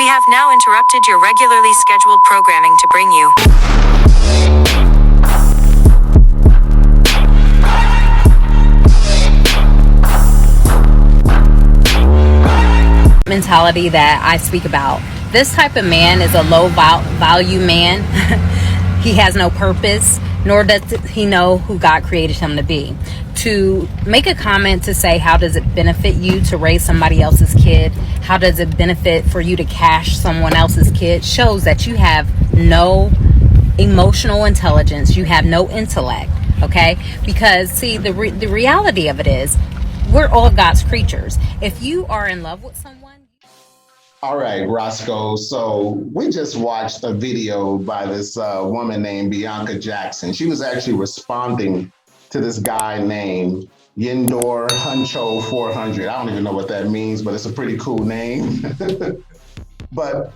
We have now interrupted your regularly scheduled programming to bring you mentality that I speak about. This type of man is a low value man. He has no purpose, nor does he know who God created him to be. To make a comment to say, how does it benefit you to raise somebody else's kid? How does it benefit for you to cash someone else's kid? Shows that you have no emotional intelligence. You have no intellect. Okay? Because see, the reality of it is, we're all God's creatures. If you are in love with someone. All right, Roscoe. So we just watched a video by this woman named Bianca Jackson. She was actually responding to this guy named Yindor Huncho 400. I don't even know what that means, but it's a pretty cool name. But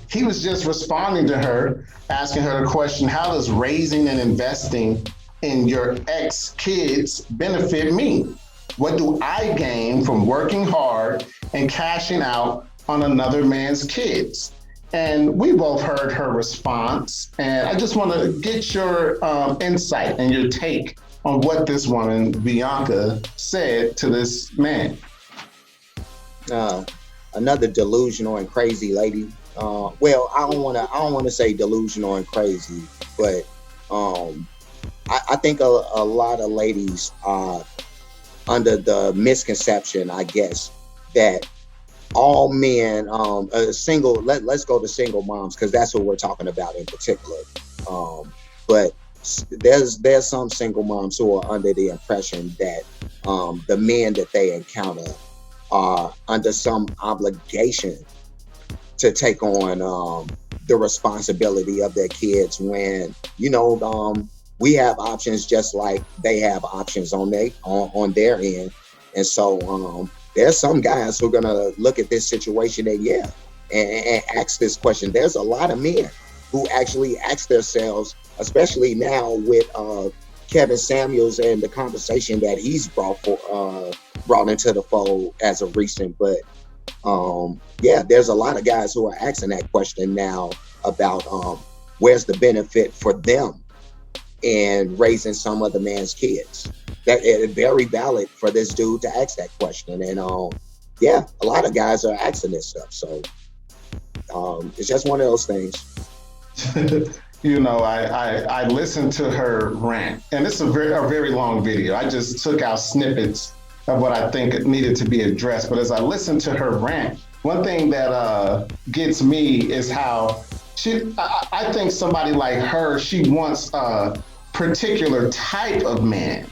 he was just responding to her, asking her the question, how does raising and investing in your ex-kids benefit me? What do I gain from working hard and cashing out on another man's kids? And we both heard her response. And I just want to get your insight and your take on what this woman, Bianca, said to this man. Another delusional and crazy lady. Well, I don't want to say delusional and crazy, but I think a lot of ladies are under the misconception, I guess, that all men, let's go to single moms, because that's what we're talking about in particular. But there's some single moms who are under the impression that the men that they encounter are under some obligation to take on the responsibility of their kids, when we have options just like they have options on their end. And so there's some guys who are gonna look at this situation and ask this question. There's a lot of men who actually ask themselves, especially now with Kevin Samuels and the conversation that he's brought into the fold as of recent. But there's a lot of guys who are asking that question now about where's the benefit for them in raising some other man's kids. That is very valid for this dude to ask that question. And a lot of guys are asking this stuff. So it's just one of those things. I listened to her rant, and it's a very long video. I just took out snippets of what I think needed to be addressed. But as I listened to her rant, one thing that gets me is how I think somebody like her, she wants a particular type of man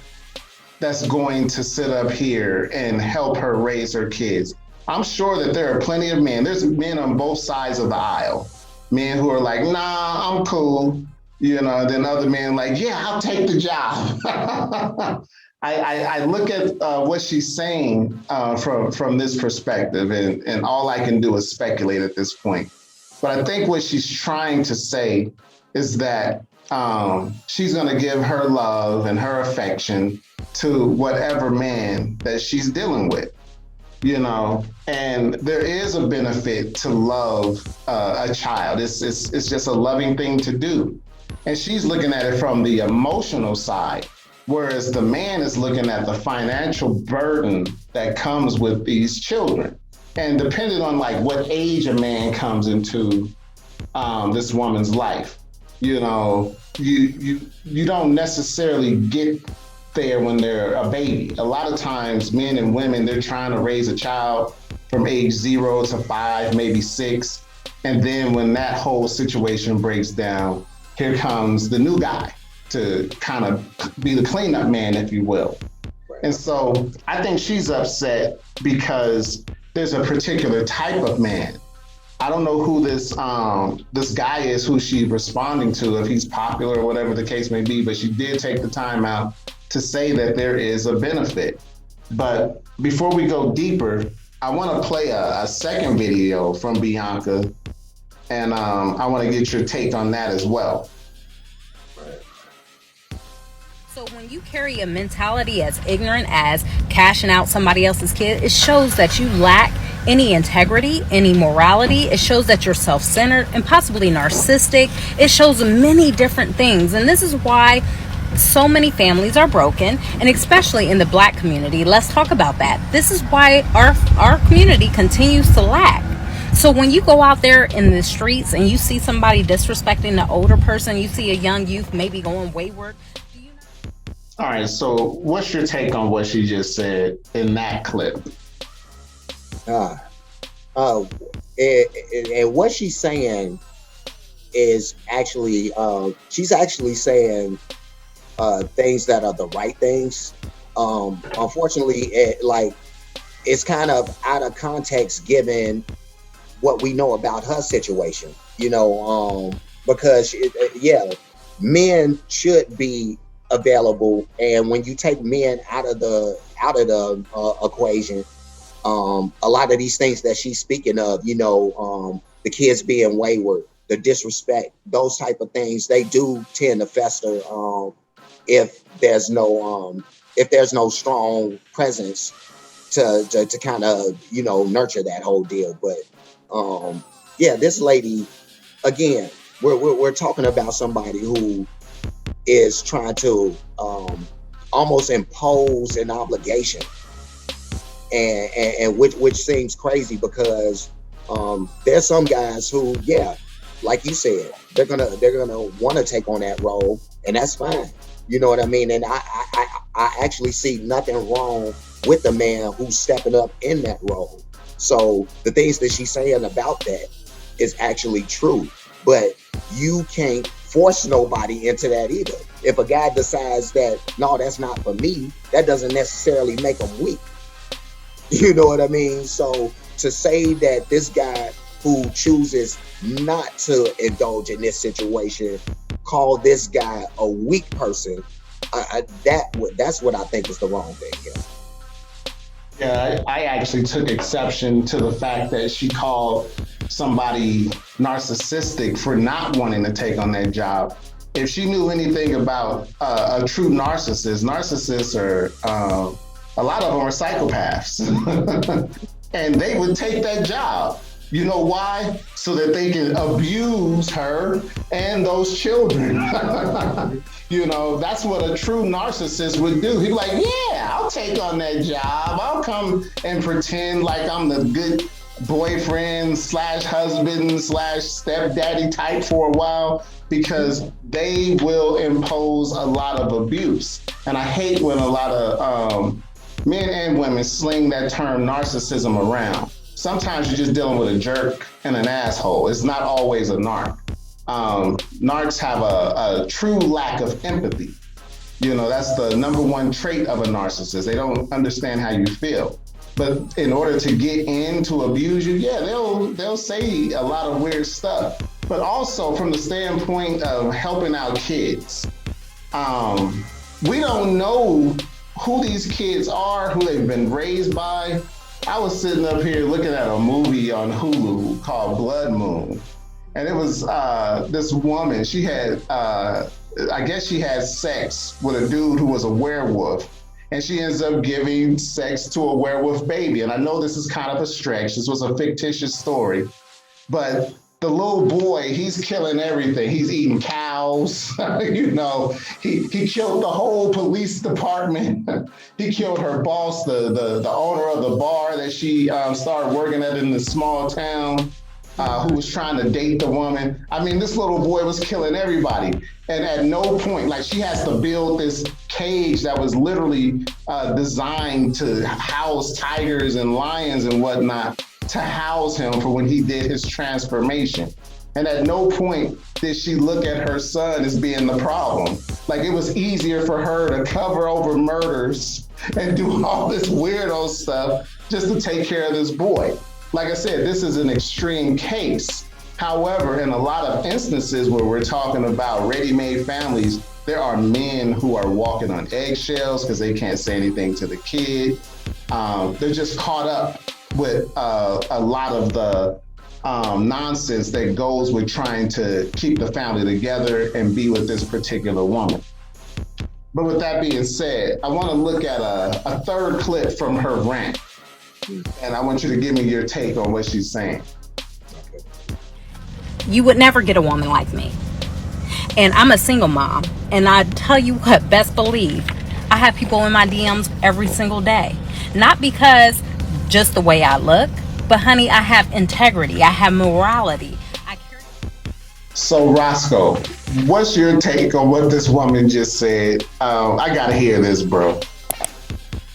that's going to sit up here and help her raise her kids. I'm sure that there are plenty of men. There's men on both sides of the aisle. Men who are like, nah, I'm cool. Then other men like, yeah, I'll take the job. I look at what she's saying from this perspective, and all I can do is speculate at this point. But I think what she's trying to say is that she's going to give her love and her affection to whatever man that she's dealing with, and there is a benefit to love a child. It's just a loving thing to do. And she's looking at it from the emotional side, whereas the man is looking at the financial burden that comes with these children. And depending on what age a man comes into this woman's life, you don't necessarily get there when they're a baby. A lot of times men and women, they're trying to raise a child from age 0 to 5, maybe 6. And then when that whole situation breaks down, here comes the new guy to kind of be the cleanup man, if you will. And so I think she's upset because there's a particular type of man. I don't know who this guy is, who she's responding to, if he's popular or whatever the case may be, but she did take the time out to say that there is a benefit. But before we go deeper, I want to play a second video from Bianca, and I want to get your take on that as well. So when you carry a mentality as ignorant as cashing out somebody else's kid, it shows that you lack any integrity, any morality. It shows that you're self-centered and possibly narcissistic. It shows many different things. And this is why so many families are broken, and especially in the Black community. Let's talk about that. This is why our community continues to lack. So when you go out there in the streets and you see somebody disrespecting the older person, you see a young youth maybe going wayward. All right, so what's your take on what she just said in that clip? Uh, uh, and what she's saying is actually, she's actually saying things that are the right things. Unfortunately, it's kind of out of context given what we know about her situation, because men should be available, and when you take men out of the equation, a lot of these things that she's speaking of, the kids being wayward, the disrespect, those type of things, they do tend to fester if there's no strong presence to kind of nurture that whole deal. But this lady, again, we're talking about somebody who is trying to almost impose an obligation, and which seems crazy, because there's some guys who, like you said, they're gonna want to take on that role, and that's fine. You know what I mean? And I actually see nothing wrong with the man who's stepping up in that role. So the things that she's saying about that is actually true, but you can't force nobody into that either. If a guy decides that, no, that's not for me, that doesn't necessarily make him weak. You know what I mean? So to say that this guy who chooses not to indulge in this situation, call this guy a weak person, that's what I think is the wrong thing here. Yeah, I actually took exception to the fact that she called somebody narcissistic for not wanting to take on that job. If she knew anything about a true narcissists are, a lot of them are psychopaths. And they would take that job. You know why? So that they can abuse her and those children. That's what a true narcissist would do. He'd be like, yeah, I'll take on that job. I'll come and pretend like I'm the good boyfriend / husband / stepdaddy type for a while, because they will impose a lot of abuse. And I hate when a lot of men and women sling that term narcissism around. Sometimes you're just dealing with a jerk and an asshole. It's not always a narc. Narcs have a true lack of empathy. That's the number one trait of a narcissist. They don't understand how you feel. But in order to get in to abuse you, they'll say a lot of weird stuff. But also from the standpoint of helping out kids, we don't know who these kids are, who they've been raised by. I was sitting up here looking at a movie on Hulu called Blood Moon. And it was this woman, she had, I guess she had sex with a dude who was a werewolf. And she ends up giving sex to a werewolf baby. And I know this is kind of a stretch. This was a fictitious story. But the little boy, he's killing everything. He's eating cows. He killed the whole police department. He killed her boss, the owner of the bar that she started working at in the small town, who was trying to date the woman. I mean, this little boy was killing everybody. And at no point, she has to build this cage that was literally designed to house tigers and lions and whatnot, to house him for when he did his transformation. And at no point did she look at her son as being the problem. It was easier for her to cover over murders and do all this weirdo stuff just to take care of this boy. Like I said, this is an extreme case. However, in a lot of instances where we're talking about ready-made families, there are men who are walking on eggshells because they can't say anything to the kid. They're just caught up with a lot of the nonsense that goes with trying to keep the family together and be with this particular woman. But with that being said, I want to look at a third clip from her rant. and I want you to give me your take on what she's saying. You would never get a woman like me. And I'm a single mom. And I tell you what, best believe, I have people in my DMs every single day. Not because just the way I look, but honey, I have integrity. I have morality. So, Roscoe, what's your take on what this woman just said? I gotta hear this, bro.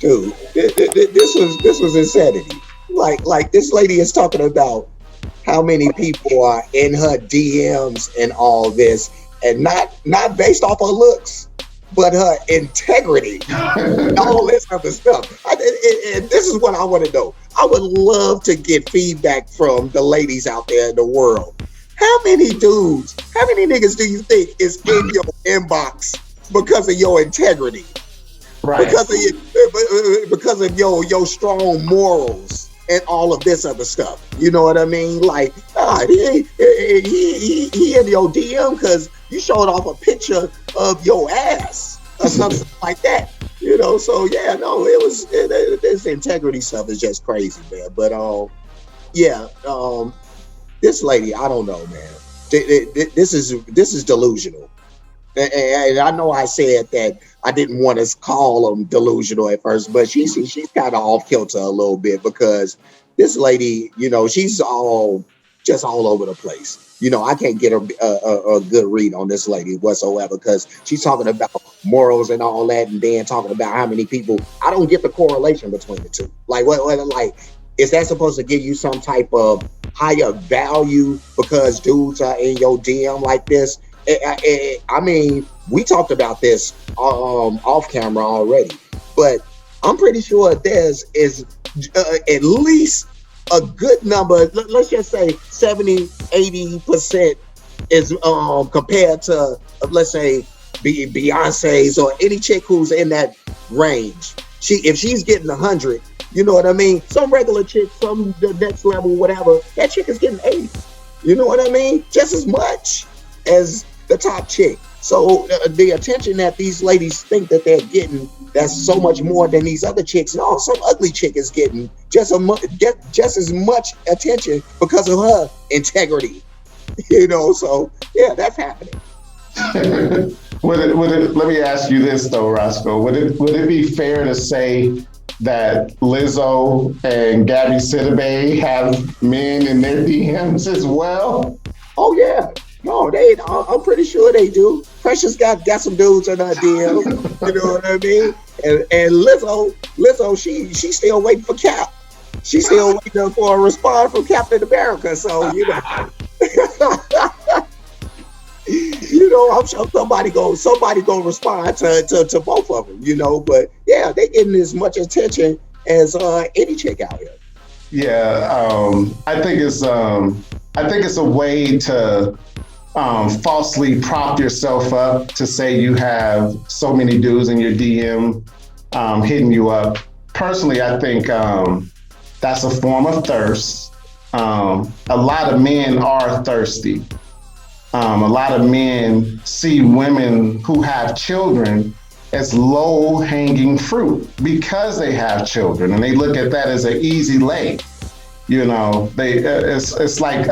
Dude, this was insanity. Like this lady is talking about how many people are in her DMs and all this, and not based off her looks, but her integrity, all this other stuff. And this is what I want to know. I would love to get feedback from the ladies out there in the world. How many dudes, how many niggas do you think is in your inbox because of your integrity? Right. Because of your strong morals and all of this other stuff. You know what I mean? Like, he in your DM because you showed off a picture of your ass or something like that. You know, so yeah, no, this integrity stuff is just crazy, man. But this lady, I don't know, man. This is delusional. And I know I said that I didn't want to call them delusional at first, but she's kind of off kilter a little bit because this lady, you know, she's all over the place. You know, I can't get a good read on this lady whatsoever because she's talking about morals and all that, and then talking about how many people. I don't get the correlation between the two. Like, like, is that supposed to give you some type of higher value because dudes are in your DM like this? I mean, we talked about this off camera already, but I'm pretty sure there's at least a good number. Let's just say 70-80% is compared to let's say Beyonce's or any chick who's in that range. If she's getting 100, you know what I mean? Some regular chick, some the next level, whatever, that chick is getting 80. You know what I mean? Just as much as the top chick. So the attention that these ladies think that they're getting, that's so much more than these other chicks. No, some ugly chick is getting just as much attention because of her integrity. You know, so yeah, that's happening. Let me ask you this though, Roscoe. Would it be fair to say that Lizzo and Gabby Sidibe have men in their DMs as well? Oh yeah. No, I'm pretty sure they do. Precious got some dudes in her DM. You know what I mean? And Lizzo, she still waiting for Cap. She's still waiting for a response from Captain America. So you know, you know, I'm sure somebody gonna respond to both of them. You know, but yeah, they getting as much attention as any chick out here. Yeah, I think it's a way to falsely prop yourself up to say you have so many dudes in your DM hitting you up. Personally, I think that's a form of thirst. A lot of men are thirsty. A lot of men see women who have children as low-hanging fruit because they have children, and they look at that as an easy lay. You know, it's like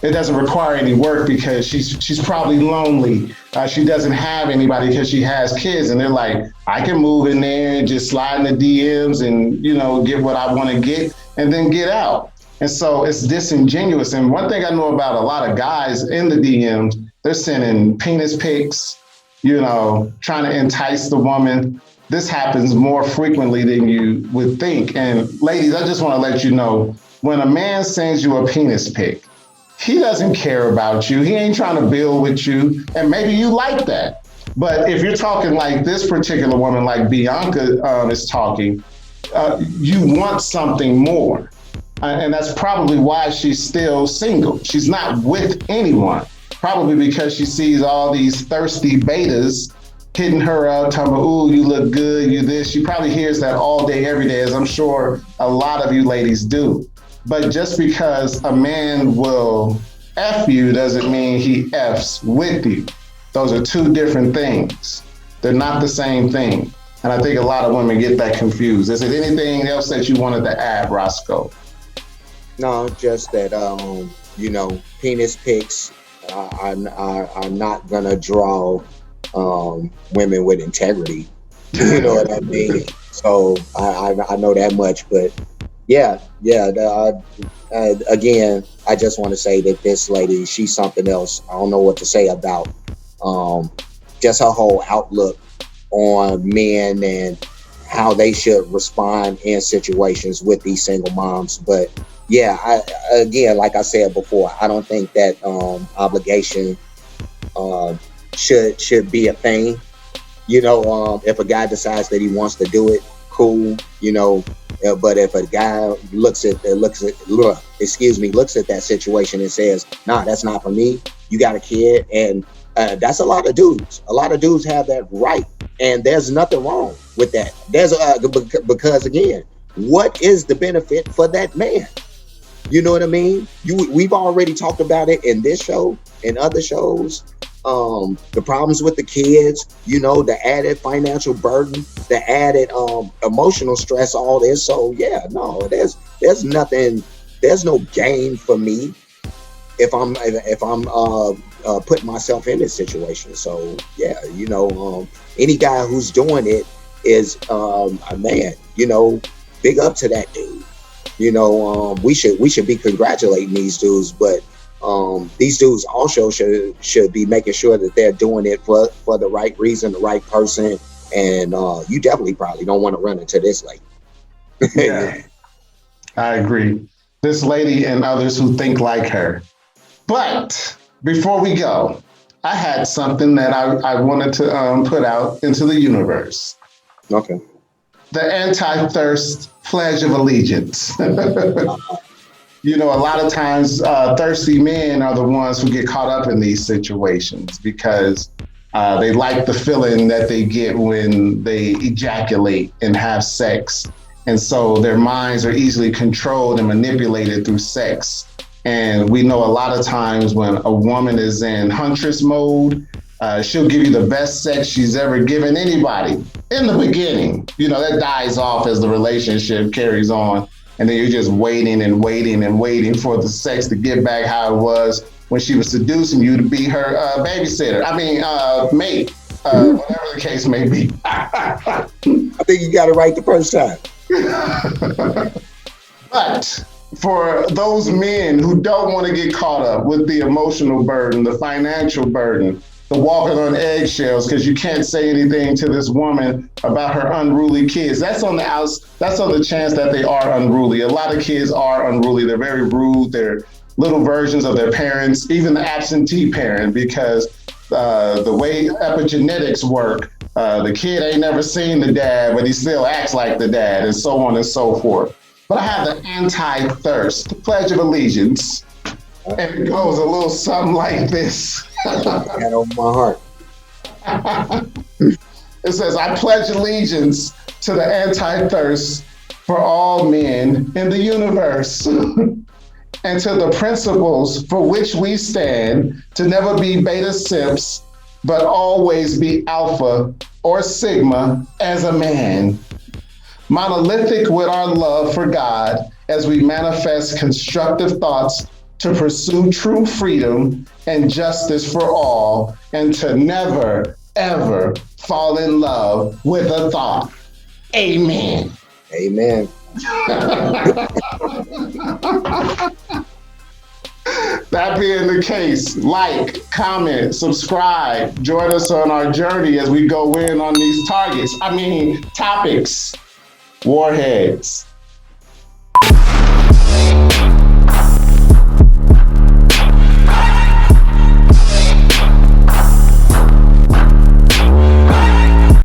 it doesn't require any work because she's probably lonely. She doesn't have anybody because she has kids, and they're like, I can move in there and just slide in the DMs and, you know, get what I want to get and then get out. And so it's disingenuous. And one thing I know about a lot of guys in the DMs, they're sending penis pics, you know, trying to entice the woman. This happens more frequently than you would think. And ladies, I just want to let you know, when a man sends you a penis pic, he doesn't care about you. He ain't trying to build with you. And maybe you like that. But if you're talking like this particular woman, like Bianca is talking, you want something more. And that's probably why she's still single. She's not with anyone, probably because she sees all these thirsty betas hitting her up, talking about, ooh, you look good, you this. She probably hears that all day, every day, as I'm sure a lot of you ladies do. But just because a man will F you doesn't mean he F's with you. Those are two different things. They're not the same thing. And I think a lot of women get that confused. Is it anything else that you wanted to add, Roscoe? No, just that penis pics are not gonna draw women with integrity. You know what I mean? So I know that much, but yeah. Again, I just want to say that this lady, she's something else. I don't know what to say about um, just her whole outlook on men and how they should respond in situations with these single moms. But yeah, again, like I said before, I don't think that obligation uh, should be a thing. If a guy decides that he wants to do it, cool. But if a guy looks at that situation and says, "Nah, that's not for me. You got a kid," and that's a lot of dudes. A lot of dudes have that right, and there's nothing wrong with that. Because again, what is the benefit for that man? You know what I mean? We've already talked about it in this show and other shows. The problems with the kids, the added financial burden, the added emotional stress, all this. So yeah, no, there's nothing, there's no gain for me if I'm putting myself in this situation. So yeah, any guy who's doing it is a man. Big up to that dude. We should be congratulating these dudes, but these dudes also should be making sure that they're doing it for the right reason, the right person, and you definitely probably don't want to run into this lady. Yeah, I agree. This lady and others who think like her. But before we go, I had something that I wanted to put out into the universe. Okay. The anti-thirst pledge of allegiance. A lot of times thirsty men are the ones who get caught up in these situations because they like the feeling that they get when they ejaculate and have sex. And so their minds are easily controlled and manipulated through sex. And we know a lot of times when a woman is in huntress mode, she'll give you the best sex she's ever given anybody in the beginning. That dies off as the relationship carries on. And then you're just waiting and waiting and waiting for the sex to get back how it was when she was seducing you to be her babysitter. Mate, whatever the case may be. I think you got it right the first time. But for those men who don't want to get caught up with the emotional burden, the financial burden, the walking on eggshells because you can't say anything to this woman about her unruly kids. That's on the chance that they are unruly. A lot of kids are unruly. They're very rude. They're little versions of their parents, even the absentee parent, because the way epigenetics work, the kid ain't never seen the dad, but he still acts like the dad, and so on and so forth. But I have the anti-thirst pledge of allegiance, and it goes a little something like this. Hand over my heart. It says, I pledge allegiance to the anti-thirst for all men in the universe and to the principles for which we stand to never be beta simps, but always be alpha or sigma as a man. Monolithic with our love for God as we manifest constructive thoughts to pursue true freedom and justice for all, and to never, ever fall in love with a thought. Amen. Amen. That being the case, like, comment, subscribe, join us on our journey as we go in on these topics. Warheads.